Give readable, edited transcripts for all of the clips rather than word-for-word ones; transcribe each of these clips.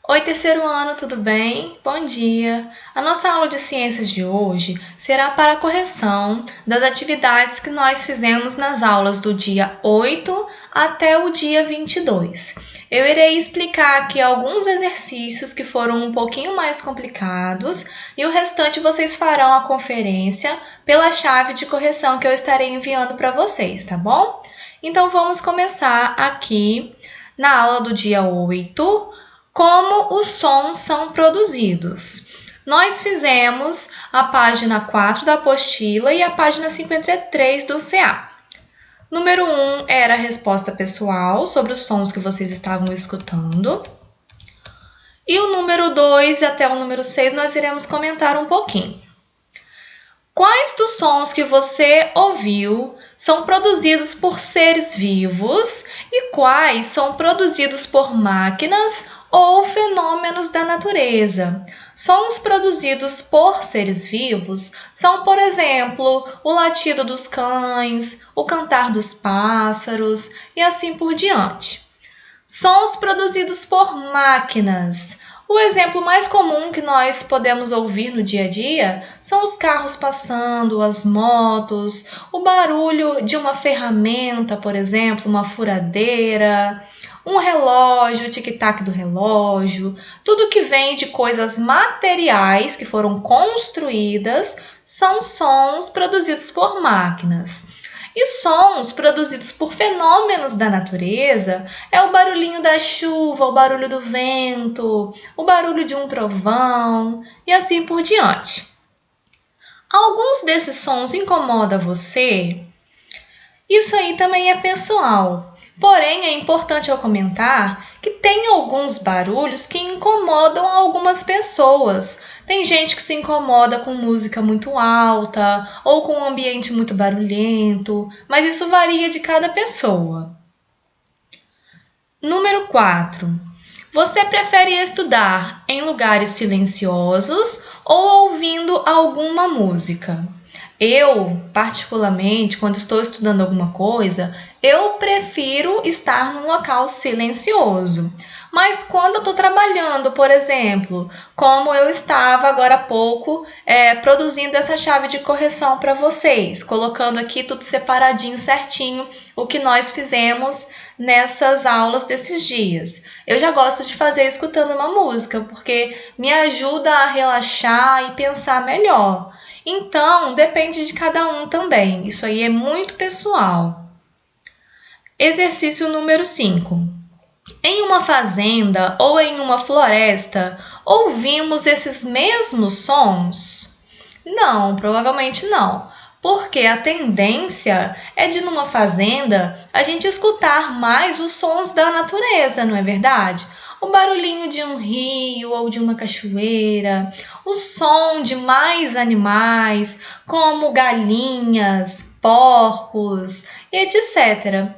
Oi, terceiro ano, tudo bem? Bom dia! A nossa aula de ciências de hoje será para a correção das atividades que nós fizemos nas aulas do dia 8 até o dia 22. Eu irei explicar aqui alguns exercícios que foram um pouquinho mais complicados e o restante vocês farão a conferência pela chave de correção que eu estarei enviando para vocês, tá bom? Então vamos começar aqui na aula do dia 8. Como os sons são produzidos. Nós fizemos a página 4 da apostila e a página 53 do CA. Número 1 era a resposta pessoal sobre os sons que vocês estavam escutando. E o número 2 até o número 6 nós iremos comentar um pouquinho. Quais dos sons que você ouviu são produzidos por seres vivos e quais são produzidos por máquinas ou fenômenos da natureza? Sons produzidos por seres vivos são, por exemplo, o latido dos cães, o cantar dos pássaros e assim por diante. Sons produzidos por máquinas. O exemplo mais comum que nós podemos ouvir no dia a dia são os carros passando, as motos, o barulho de uma ferramenta, por exemplo, uma furadeira, um relógio, o tic-tac do relógio. Tudo que vem de coisas materiais que foram construídas são sons produzidos por máquinas. E sons produzidos por fenômenos da natureza é o barulhinho da chuva, o barulho do vento, o barulho de um trovão e assim por diante. Alguns desses sons incomodam você? Isso aí também é pessoal. Porém, é importante eu comentar que tem alguns barulhos que incomodam algumas pessoas. Tem gente que se incomoda com música muito alta ou com um ambiente muito barulhento, mas isso varia de cada pessoa. Número 4. Você prefere estudar em lugares silenciosos ou ouvindo alguma música? Eu, particularmente, quando estou estudando alguma coisa, eu prefiro estar num local silencioso. Mas quando eu estou trabalhando, por exemplo, como eu estava agora há pouco produzindo essa chave de correção para vocês, colocando aqui tudo separadinho, certinho, o que nós fizemos nessas aulas desses dias. Eu já gosto de fazer escutando uma música, porque me ajuda a relaxar e pensar melhor. Então, depende de cada um também. Isso aí é muito pessoal. Exercício número 5. Em uma fazenda ou em uma floresta, ouvimos esses mesmos sons? Não, provavelmente não. Porque a tendência é de, numa fazenda, a gente escutar mais os sons da natureza, não é verdade? O barulhinho de um rio ou de uma cachoeira, o som de mais animais, como galinhas, porcos, etc.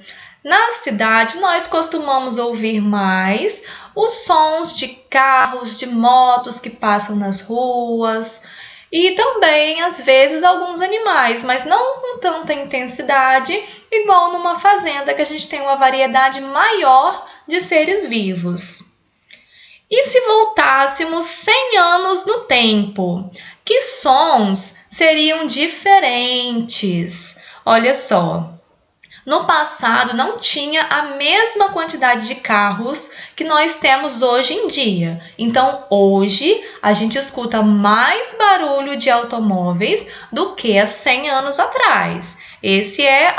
Na cidade, nós costumamos ouvir mais os sons de carros, de motos que passam nas ruas e também, às vezes, alguns animais, mas não com tanta intensidade, igual numa fazenda que a gente tem uma variedade maior de seres vivos. E se voltássemos 100 anos no tempo, que sons seriam diferentes? Olha só, no passado não tinha a mesma quantidade de carros que nós temos hoje em dia. Então, hoje, a gente escuta mais barulho de automóveis do que há 100 anos atrás. Esse é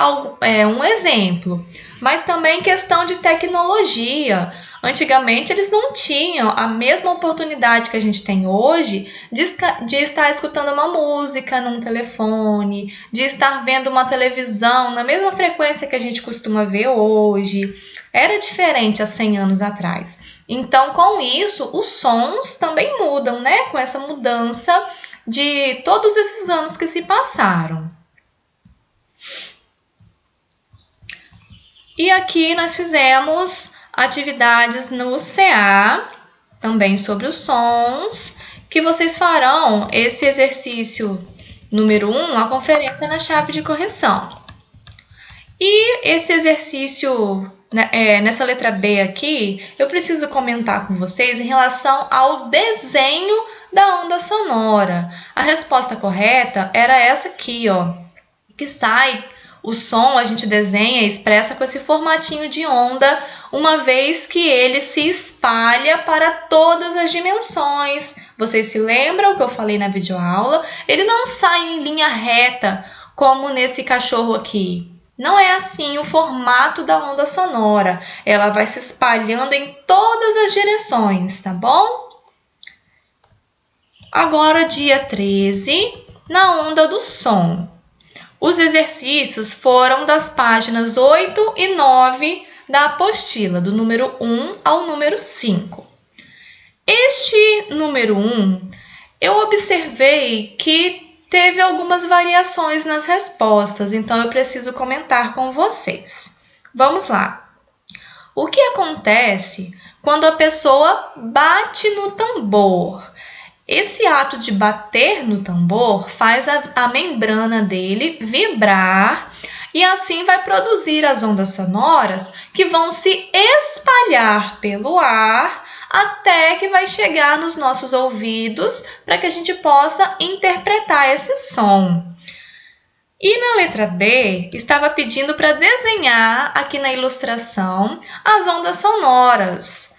um exemplo. Mas também questão de tecnologia. Antigamente, eles não tinham a mesma oportunidade que a gente tem hoje de estar escutando uma música num telefone, de estar vendo uma televisão na mesma frequência que a gente costuma ver hoje. Era diferente há 100 anos atrás. Então, com isso, os sons também mudam, né? Com essa mudança de todos esses anos que se passaram. E aqui nós fizemos atividades no CA, também sobre os sons, que vocês farão esse exercício número 1, a conferência na chave de correção. E esse exercício nessa letra B aqui, eu preciso comentar com vocês em relação ao desenho da onda sonora. A resposta correta era essa aqui, ó, que sai o som, a gente desenha e expressa com esse formatinho de onda, uma vez que ele se espalha para todas as dimensões. Vocês se lembram que eu falei na videoaula? Ele não sai em linha reta, como nesse cachorro aqui. Não é assim o formato da onda sonora. Ela vai se espalhando em todas as direções, tá bom? Agora, dia 13, na onda do som. Os exercícios foram das páginas 8 e 9 da apostila, do número 1 ao número 5. Este número 1, eu observei que teve algumas variações nas respostas, então eu preciso comentar com vocês. Vamos lá. O que acontece quando a pessoa bate no tambor? Esse ato de bater no tambor faz a membrana dele vibrar e assim vai produzir as ondas sonoras que vão se espalhar pelo ar até que vai chegar nos nossos ouvidos para que a gente possa interpretar esse som. E na letra B, estava pedindo para desenhar aqui na ilustração as ondas sonoras.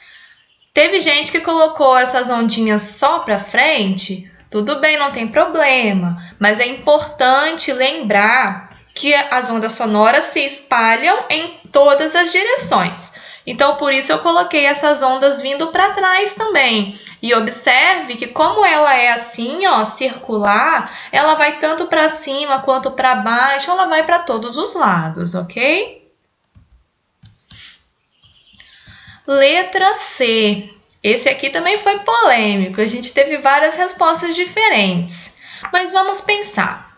Teve gente que colocou essas ondinhas só para frente, tudo bem, não tem problema, mas é importante lembrar que as ondas sonoras se espalham em todas as direções. Então, por isso eu coloquei essas ondas vindo para trás também. E observe que como ela é assim, ó, circular, ela vai tanto para cima quanto para baixo, ela vai para todos os lados, ok? Letra C. Esse aqui também foi polêmico. A gente teve várias respostas diferentes. Mas vamos pensar.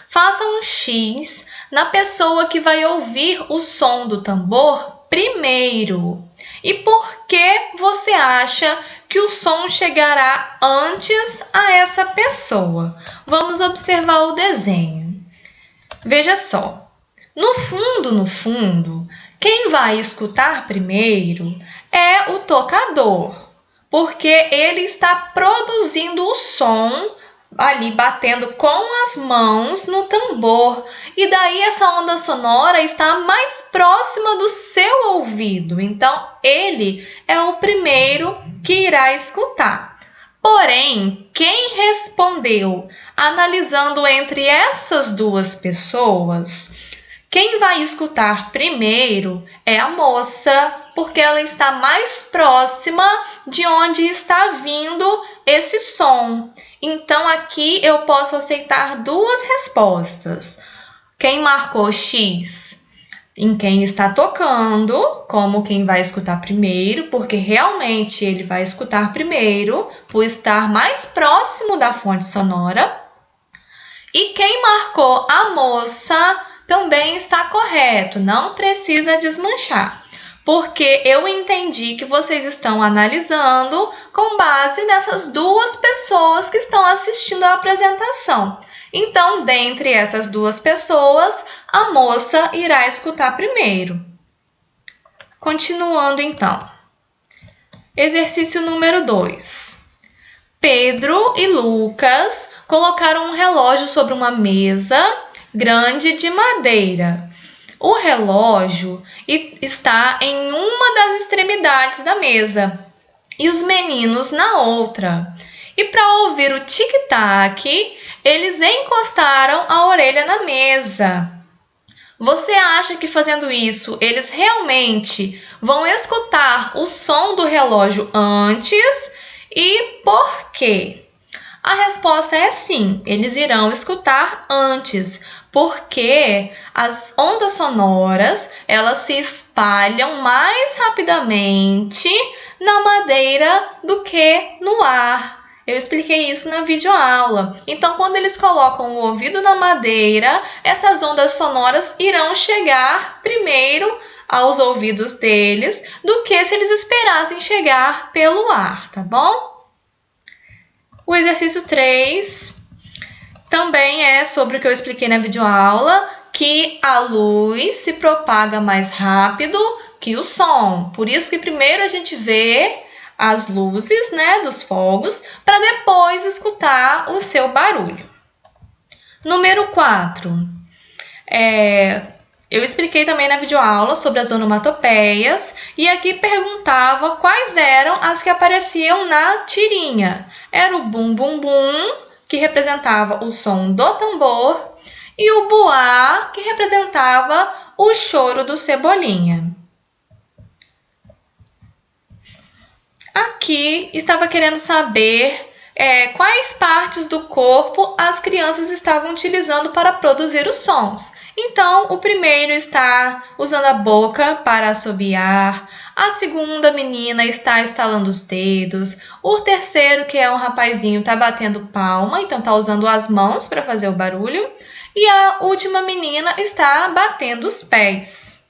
Faça um X na pessoa que vai ouvir o som do tambor primeiro. E por que você acha que o som chegará antes a essa pessoa? Vamos observar o desenho. Veja só. No fundo, quem vai escutar primeiro é o tocador, porque ele está produzindo o som ali batendo com as mãos no tambor. E daí essa onda sonora está mais próxima do seu ouvido. Então, ele é o primeiro que irá escutar. Porém, quem respondeu analisando entre essas duas pessoas, quem vai escutar primeiro é a moça, porque ela está mais próxima de onde está vindo esse som. Então, aqui eu posso aceitar duas respostas. Quem marcou X em quem está tocando, como quem vai escutar primeiro, porque realmente ele vai escutar primeiro, por estar mais próximo da fonte sonora. E quem marcou a moça também está correto, não precisa desmanchar, porque eu entendi que vocês estão analisando com base nessas duas pessoas que estão assistindo a apresentação. Então, dentre essas duas pessoas, a moça irá escutar primeiro. Continuando, então. Exercício número 2. Pedro e Lucas colocaram um relógio sobre uma mesa grande de madeira. O relógio está em uma das extremidades da mesa e os meninos na outra. E para ouvir o tic-tac, eles encostaram a orelha na mesa. Você acha que fazendo isso, eles realmente vão escutar o som do relógio antes? E por quê? A resposta é sim, eles irão escutar antes, porque as ondas sonoras, elas se espalham mais rapidamente na madeira do que no ar. Eu expliquei isso na videoaula. Então, quando eles colocam o ouvido na madeira, essas ondas sonoras irão chegar primeiro aos ouvidos deles do que se eles esperassem chegar pelo ar, tá bom? O exercício 3 também é sobre o que eu expliquei na videoaula, que a luz se propaga mais rápido que o som. Por isso que primeiro a gente vê as luzes, né, dos fogos, para depois escutar o seu barulho. Número 4. Eu expliquei também na videoaula sobre as onomatopeias e aqui perguntava quais eram as que apareciam na tirinha. Era o bum bum bum, que representava o som do tambor, e o buá, que representava o choro do Cebolinha. Aqui estava querendo saber quais partes do corpo as crianças estavam utilizando para produzir os sons. Então, o primeiro está usando a boca para assobiar, a segunda menina está estalando os dedos, o terceiro, que é um rapazinho, está batendo palma, então está usando as mãos para fazer o barulho, e a última menina está batendo os pés.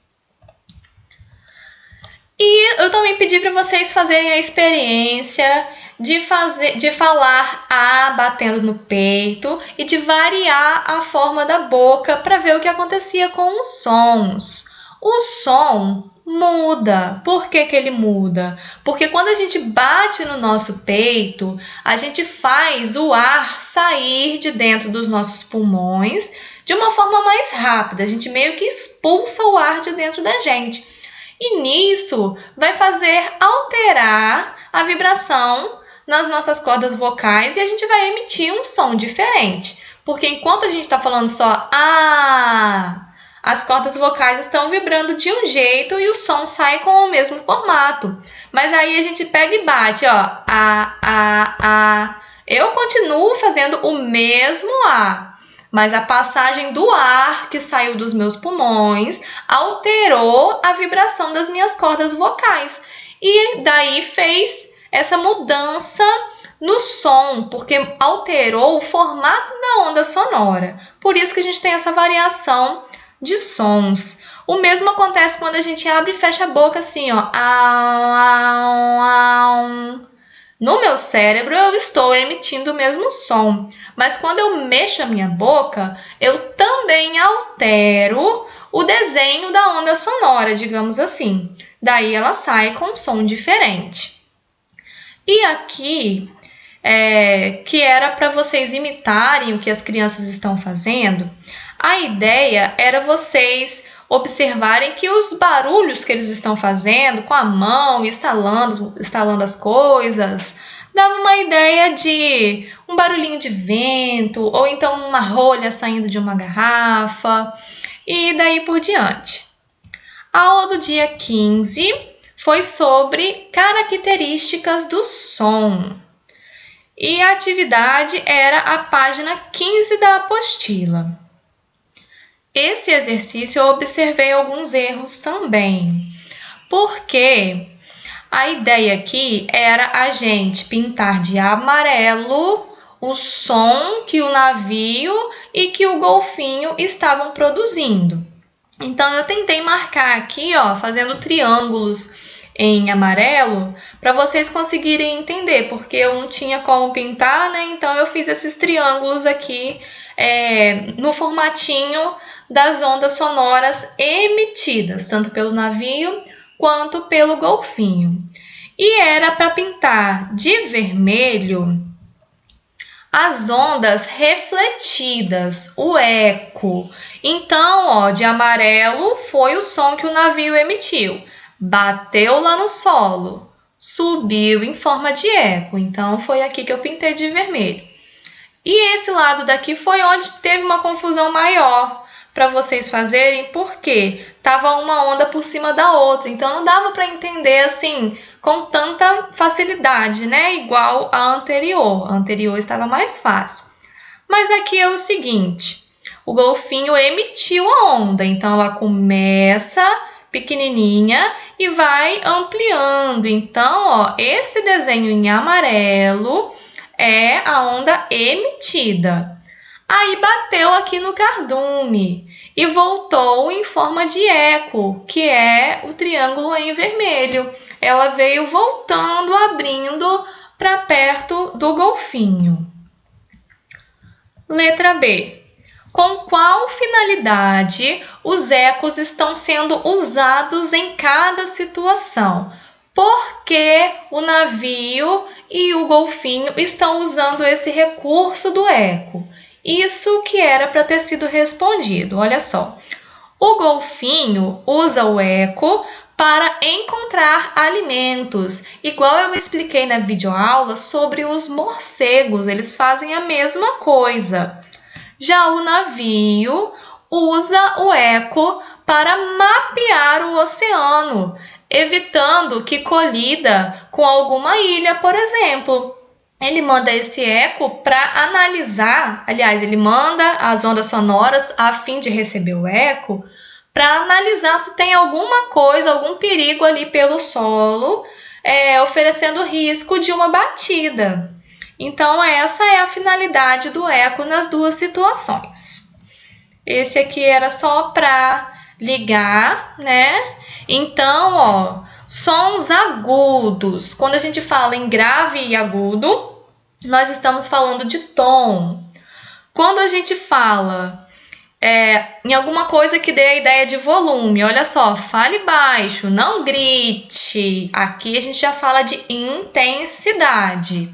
E eu também pedi para vocês fazerem a experiência de falar A batendo no peito e de variar a forma da boca para ver o que acontecia com os sons. O som muda. Por que ele muda? Porque quando a gente bate no nosso peito, a gente faz o ar sair de dentro dos nossos pulmões de uma forma mais rápida. A gente meio que expulsa o ar de dentro da gente. E nisso vai fazer alterar a vibração nas nossas cordas vocais e a gente vai emitir um som diferente. Porque enquanto a gente está falando só "ah", as cordas vocais estão vibrando de um jeito e o som sai com o mesmo formato. Mas aí a gente pega e bate, ó, a. Eu continuo fazendo o mesmo A, mas a passagem do ar que saiu dos meus pulmões alterou a vibração das minhas cordas vocais. E daí fez essa mudança no som, porque alterou o formato da onda sonora. Por isso que a gente tem essa variação de sons. O mesmo acontece quando a gente abre e fecha a boca assim, ó. No meu cérebro eu estou emitindo o mesmo som, mas quando eu mexo a minha boca, eu também altero o desenho da onda sonora, digamos assim. Daí ela sai com um som diferente. E aqui, que era para vocês imitarem o que as crianças estão fazendo, a ideia era vocês observarem que os barulhos que eles estão fazendo com a mão, estalando as coisas, dava uma ideia de um barulhinho de vento, ou então uma rolha saindo de uma garrafa, e daí por diante. A aula do dia 15 foi sobre características do som. E a atividade era a página 15 da apostila. Esse exercício eu observei alguns erros também, porque a ideia aqui era a gente pintar de amarelo o som que o navio e que o golfinho estavam produzindo. Então, eu tentei marcar aqui, ó, fazendo triângulos em amarelo, para vocês conseguirem entender, porque eu não tinha como pintar, né? Então, eu fiz esses triângulos aqui no formatinho das ondas sonoras emitidas, tanto pelo navio quanto pelo golfinho. E era para pintar de vermelho as ondas refletidas, o eco. Então, ó, de amarelo foi o som que o navio emitiu. Bateu lá no solo, subiu em forma de eco. Então, foi aqui que eu pintei de vermelho. E esse lado daqui foi onde teve uma confusão maior para vocês fazerem, porque tava uma onda por cima da outra. Então, não dava para entender assim com tanta facilidade, né? Igual a anterior. A anterior estava mais fácil. Mas aqui é o seguinte, o golfinho emitiu a onda, então ela começa pequenininha e vai ampliando. Então, ó, esse desenho em amarelo é a onda emitida. Aí bateu aqui no cardume e voltou em forma de eco, que é o triângulo em vermelho. Ela veio voltando, abrindo para perto do golfinho. Letra B. Com qual finalidade os ecos estão sendo usados em cada situação? Por que o navio e o golfinho estão usando esse recurso do eco? Isso que era para ter sido respondido. Olha só. O golfinho usa o eco para encontrar alimentos, igual eu expliquei na videoaula sobre os morcegos, eles fazem a mesma coisa. Já o navio usa o eco para mapear o oceano, evitando que colida com alguma ilha, por exemplo. Ele manda esse eco para analisar, aliás, ele manda as ondas sonoras a fim de receber o eco, para analisar se tem alguma coisa, algum perigo ali pelo solo, oferecendo risco de uma batida. Então, essa é a finalidade do eco nas duas situações. Esse aqui era só para ligar, né? Então, ó, sons agudos. Quando a gente fala em grave e agudo, nós estamos falando de tom. Quando a gente fala em alguma coisa que dê a ideia de volume, olha só, fale baixo, não grite. Aqui a gente já fala de intensidade.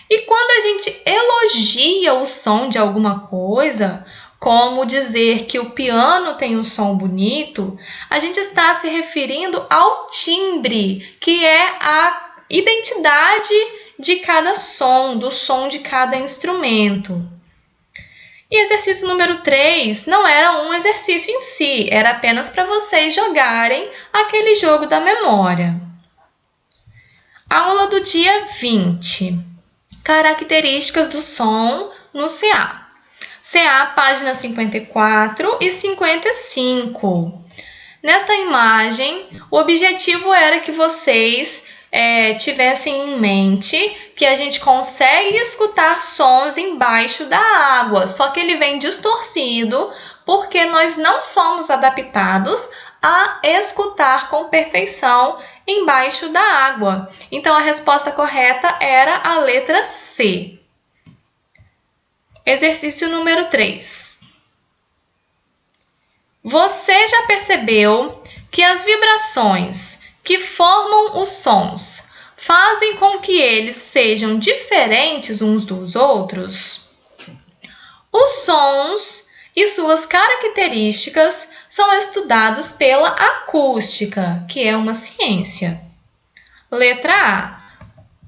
E quando a gente elogia o som de alguma coisa, como dizer que o piano tem um som bonito, a gente está se referindo ao timbre, que é a identidade de cada som, do som de cada instrumento. E exercício número 3 não era um exercício em si, era apenas para vocês jogarem aquele jogo da memória. Aula do dia 20. Características do som no CA. CA, páginas 54 e 55. Nesta imagem, o objetivo era que vocês tivessem em mente que a gente consegue escutar sons embaixo da água, só que ele vem distorcido porque nós não somos adaptados a escutar com perfeição embaixo da água. Então, a resposta correta era a letra C. Exercício número 3. Você já percebeu que as vibrações que formam os sons fazem com que eles sejam diferentes uns dos outros? Os sons e suas características são estudados pela acústica, que é uma ciência. Letra A.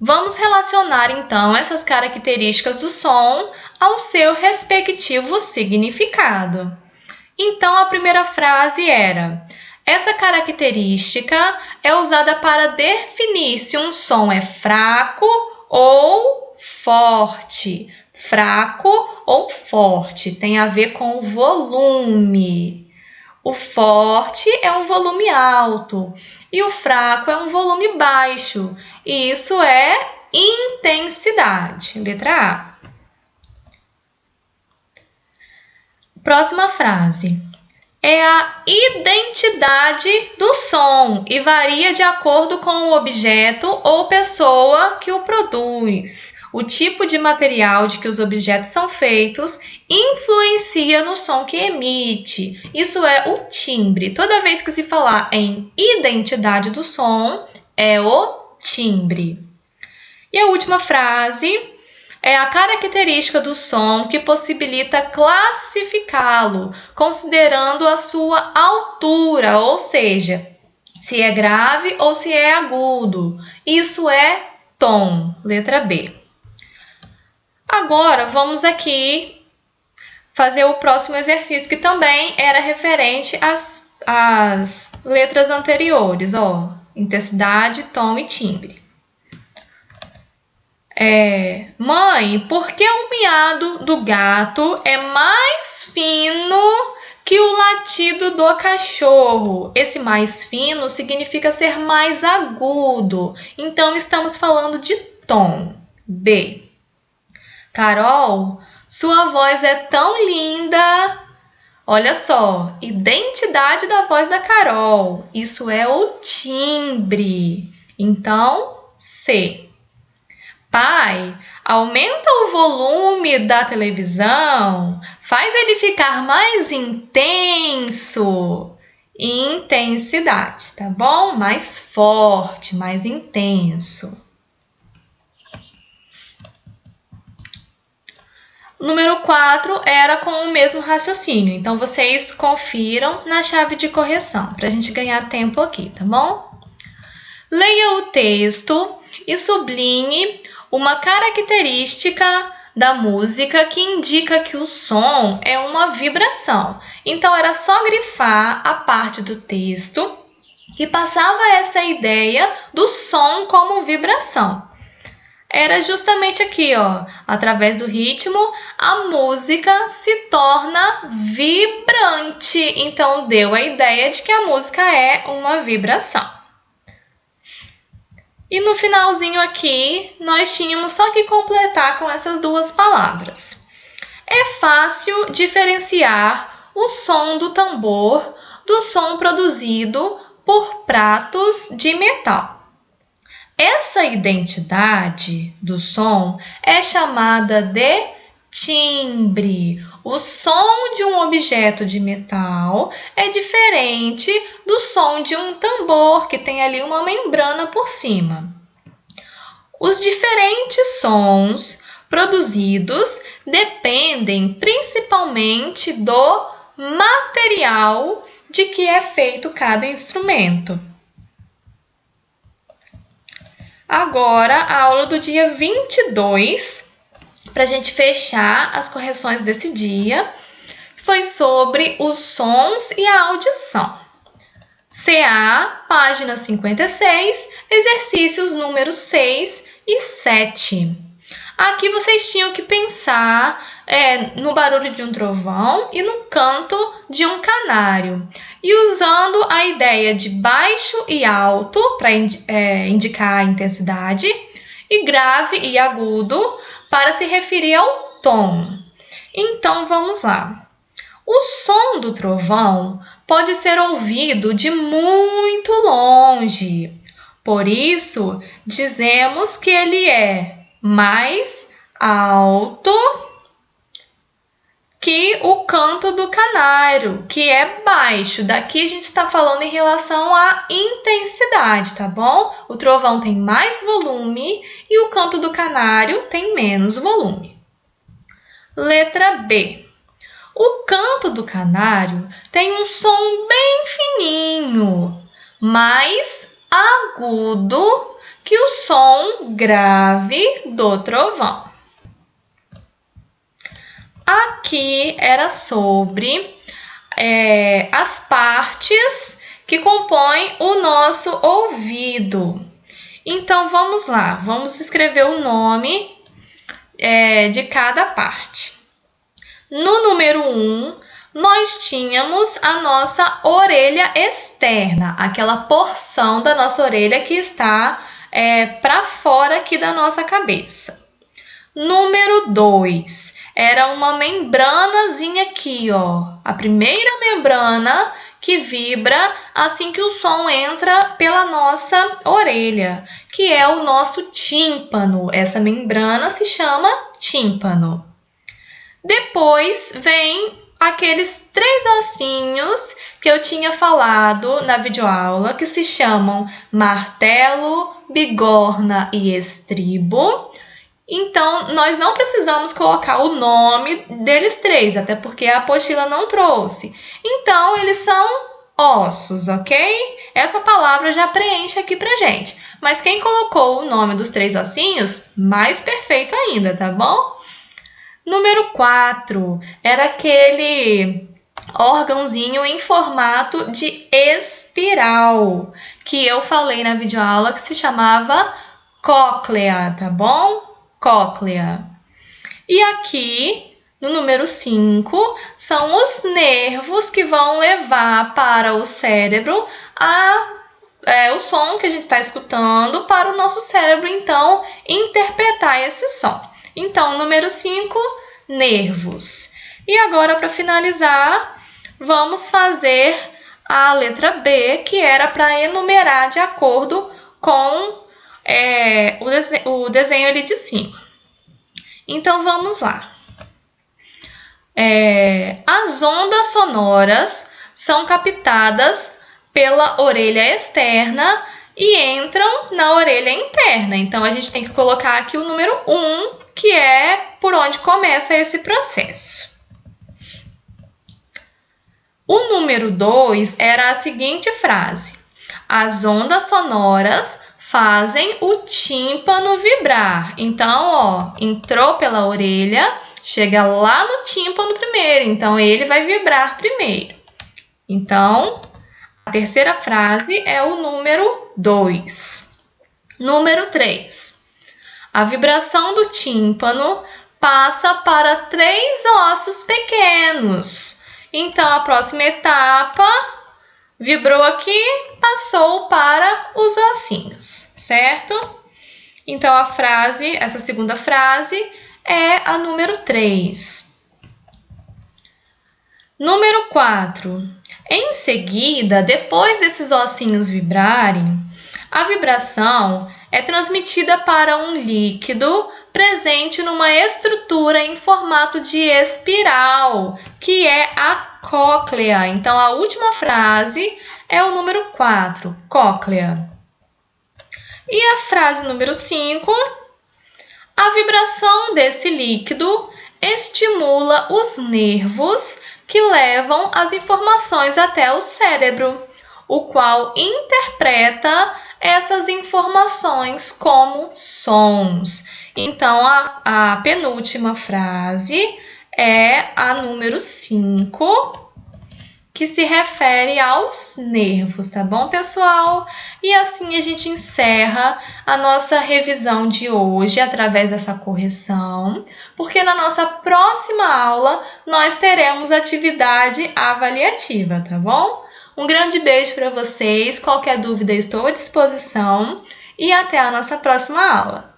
Vamos relacionar, então, essas características do som ao seu respectivo significado. Então, a primeira frase era: essa característica é usada para definir se um som é fraco ou forte. Fraco ou forte tem a ver com o volume. O forte é um volume alto e o fraco é um volume baixo. E isso é intensidade. Letra A. Próxima frase. É a identidade do som e varia de acordo com o objeto ou pessoa que o produz. O tipo de material de que os objetos são feitos influencia no som que emite. Isso é o timbre. Toda vez que se falar em identidade do som, é o timbre. E a última frase é a característica do som que possibilita classificá-lo, considerando a sua altura, ou seja, se é grave ou se é agudo. Isso é tom, letra B. Agora, vamos aqui fazer o próximo exercício, que também era referente às letras anteriores, ó, intensidade, tom e timbre. Mãe, por que o miado do gato é mais fino que o latido do cachorro? Esse mais fino significa ser mais agudo. Então, estamos falando de tom. D. Carol, sua voz é tão linda. Olha só, identidade da voz da Carol. Isso é o timbre. Então, C. Pai, aumenta o volume da televisão, faz ele ficar mais intenso. Intensidade, tá bom? Mais forte, mais intenso. Número 4 era com o mesmo raciocínio, então vocês confiram na chave de correção, para a gente ganhar tempo aqui, tá bom? Leia o texto e sublinhe uma característica da música que indica que o som é uma vibração. Então, era só grifar a parte do texto que passava essa ideia do som como vibração. Era justamente aqui, ó, através do ritmo, a música se torna vibrante. Então, deu a ideia de que a música é uma vibração. E no finalzinho aqui, nós tínhamos só que completar com essas duas palavras. É fácil diferenciar o som do tambor do som produzido por pratos de metal. Essa identidade do som é chamada de timbre. O som de um objeto de metal é diferente do som de um tambor que tem ali uma membrana por cima. Os diferentes sons produzidos dependem principalmente do material de que é feito cada instrumento. Agora, a aula do dia 22, para a gente fechar as correções desse dia, foi sobre os sons e a audição. CA, página 56, exercícios números 6 e 7. Aqui vocês tinham que pensar no barulho de um trovão e no canto de um canário. E usando a ideia de baixo e alto para indicar a intensidade, e grave e agudo para se referir ao tom. Então, vamos lá. O som do trovão pode ser ouvido de muito longe. Por isso, dizemos que ele é mais alto que o canto do canário, que é baixo. Daqui a gente está falando em relação à intensidade, tá bom? O trovão tem mais volume e o canto do canário tem menos volume. Letra B. O canto do canário tem um som bem fininho, mais agudo que o som grave do trovão. Aqui era sobre as partes que compõem o nosso ouvido. Então, vamos lá. Vamos escrever o nome de cada parte. No número 1, nós tínhamos a nossa orelha externa, aquela porção da nossa orelha que está para fora aqui da nossa cabeça. Número 2, era uma membranazinha aqui, ó. A primeira membrana que vibra assim que o som entra pela nossa orelha, que é o nosso tímpano. Essa membrana se chama tímpano. Depois vem aqueles 3 ossinhos que eu tinha falado na videoaula, que se chamam martelo, bigorna e estribo. Então, nós não precisamos colocar o nome deles 3, até porque a apostila não trouxe. Então, eles são ossos, ok? Essa palavra já preenche aqui pra gente. Mas quem colocou o nome dos 3 ossinhos, mais perfeito ainda, tá bom? Número 4, era aquele órgãozinho em formato de espiral, que eu falei na videoaula que se chamava cóclea, tá bom? Cóclea. E aqui, no número 5, são os nervos que vão levar para o cérebro o som que a gente está escutando para o nosso cérebro, então, interpretar esse som. Então, número 5, nervos. E agora, para finalizar, vamos fazer a letra B, que era para enumerar de acordo com o desenho ali de cima. Então, vamos lá. As ondas sonoras são captadas pela orelha externa e entram na orelha interna. Então, a gente tem que colocar aqui o número 1, que é por onde começa esse processo. O número 2 era a seguinte frase: as ondas sonoras fazem o tímpano vibrar. Então, ó, entrou pela orelha, chega lá no tímpano primeiro. Então, ele vai vibrar primeiro. Então, a terceira frase é o número 2. Número 3. A vibração do tímpano passa para 3 ossos pequenos. Então, a próxima etapa, vibrou aqui, passou para os ossinhos, certo? Então, essa segunda frase é a número 3. Número 4. Em seguida, depois desses ossinhos vibrarem, a vibração é transmitida para um líquido presente numa estrutura em formato de espiral, que é a cóclea. Então, a última frase é o número 4, cóclea. E a frase número 5, a vibração desse líquido estimula os nervos que levam as informações até o cérebro, o qual interpreta essas informações como sons. Então, a penúltima frase é a número 5, que se refere aos nervos, tá bom, pessoal? E assim a gente encerra a nossa revisão de hoje através dessa correção, porque na nossa próxima aula nós teremos atividade avaliativa, tá bom? Um grande beijo para vocês, qualquer dúvida estou à disposição e até a nossa próxima aula.